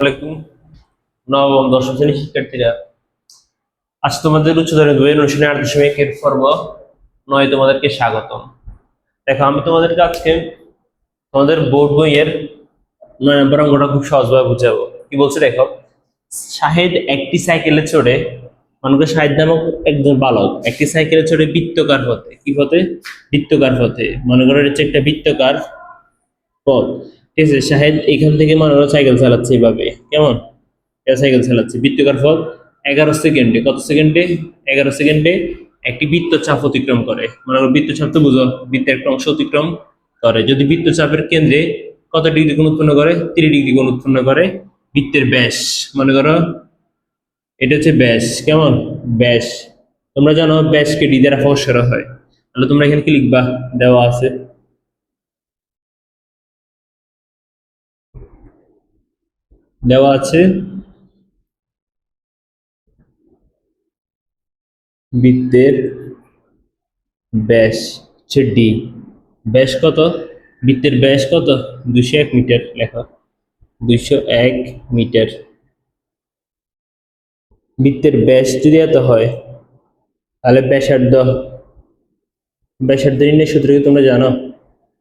আসসালামাইকুম। নবম দশম শ্রেণীর শিক্ষার্থীরা, আজ তোমাদের উচ্চতর দুই অনুশীলনী 8.1 পর্ব 9 তোমাদেরকে স্বাগতম। দেখো, আমি তোমাদেরকে আজকে তোমাদের বোর্ড বইয়ের 9 নম্বর অঙ্কটা খুব সহজভাবে বুঝাবো। কি বলছে দেখো, শাহেদ একটি সাইকেলে চড়ে, মনে করো শাহেদ নামক একজন বালক একটি সাইকেলে চড়ে বৃত্তকার পথে, কি পথে? বৃত্তকার পথে। মনে করো এটা হচ্ছে একটা বৃত্তকার পথ, ঠিক আছে। শাহেদ এখান থেকে মনে করো সাইকেল চালাচ্ছে এইভাবে, কেমন? সাইকেল চালাচ্ছে বৃত্তাকার পথ 11 সেকেন্ডে। কত সেকেন্ডে? 11 সেকেন্ডে একটি বৃত্তচাপ অতিক্রম করে। মনে করো বৃত্তচাপ তো বুঝো, বৃত্তের একটা অংশ অতিক্রম করে। যদি বৃত্তচাপের কেন্দ্রে কত ডিগ্রি কোণ উৎপন্ন করে? 30 ডিগ্রি কোণ উৎপন্ন করে। বৃত্তের ব্যাস, মনে করো এটা হচ্ছে ব্যাস, কেমন? ব্যাস। তোমরা জানো ব্যাসকে ডি দ্বারা প্রকাশ করা হয়। তাহলে তোমরা এখানে কি লিখবা? দেওয়া আছে দেওয়া আছে বৃত্তের ব্যাস হচ্ছে ডি। ব্যাস কত? বৃত্তের ব্যাস কত? 201 মিটার। লেখা 201 মিটার। বৃত্তের ব্যাস যদি এত হয়, তাহলে ব্যাসার্ধ নির্ণয়ের সূত্র কি তোমরা জানো?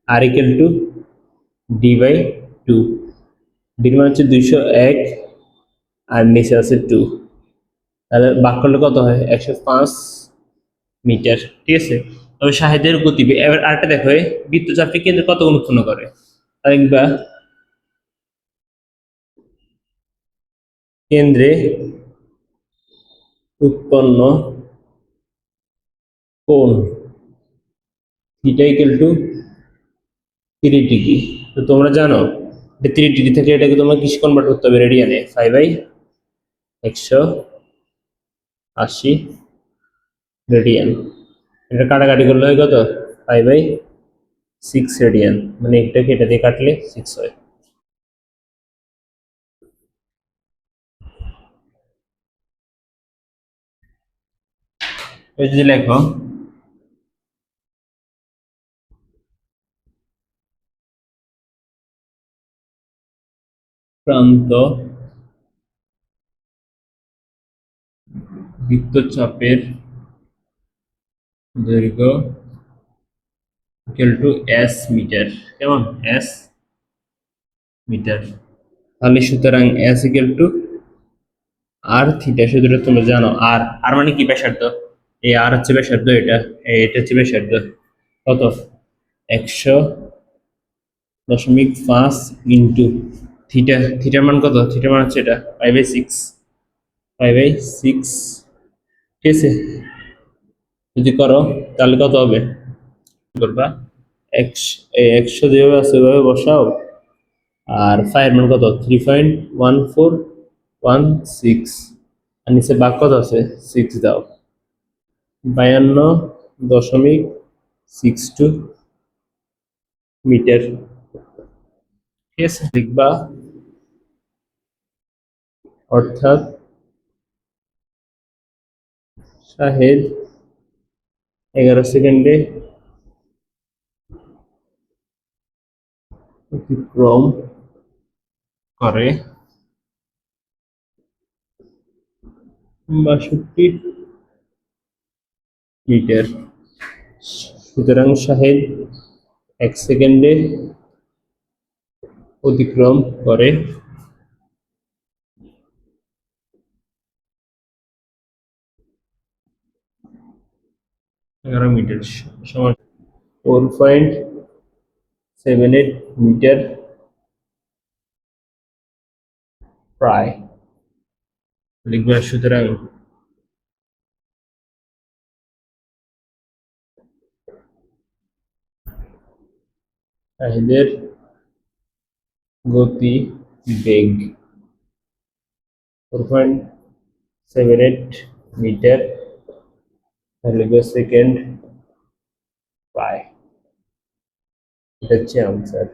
R equal to D by two. ডির মান হচ্ছে 201 আর নিচে আছে 2, তাহলে ভাগ করলে কত হয়? 105 মিটার, ঠিক আছে। তবে শাহেদের গতি, এবার আরেকটা দেখো, বৃত্তচাপটি কেন্দ্রে কত গুণ উৎপন্ন করে? দেখবা কেন্দ্রে উৎপন্ন কোণ থিটা ইকুয়াল টু 3 ডিগ্রি। তো তোমরা জানো যে 3 ডিগ্রি থেকে এটাকে তোমার কিসে কনভার্ট করতে হবে? রেডিয়ানে। 5/180 রেডিয়ান। এটা কাটাকাটি করলে হয় কত? 5/6 রেডিয়ান। মানে এটাকে এটা দিয়ে কাটলে 6 হয়। এই যদি লেখো প্রান্ত বৃত্তচাপের দৈর্ঘ্য ইকুয়াল টু এস মিটার, কেমন? S metre. তাহলে সুতরাং s equal to r theta সূত্রটা তোমরা জানো। আর আর মানে কি? ব্যাসার্ধ। এই আর হচ্ছে ব্যাসার্ধ, এটা হচ্ছে ব্যাসার্ধ। কত? 100.5 ইন্টু থিটা। থিটার মান কত? থিটার মান হচ্ছে এটা 5/6। 5/6, ঠিক আছে। যদি করো তাহলে কত হবে? করবা 100 যেভাবে আছে ওইভাবে বসাও। আর ফাইভ মান কত? 3.1416। আর নিচে বাঘ কত আছে? 6 দাও। 52.62 মিটার, ঠিক আছে। লিখবা অর্থাৎ শাহেদ 11 সেকেন্ডে অতিক্রম করে 62 মিটার। সুতরাং শাহেদ 1 সেকেন্ডে অতিক্রম করে 11 মিটার, সমান 4.78 মিটার প্রায়। লিখবা সুতরাং শাহেদের গতি বেগ 4.78 মিটার সেকেন্ড প্রায়। এটা হচ্ছে আনসার।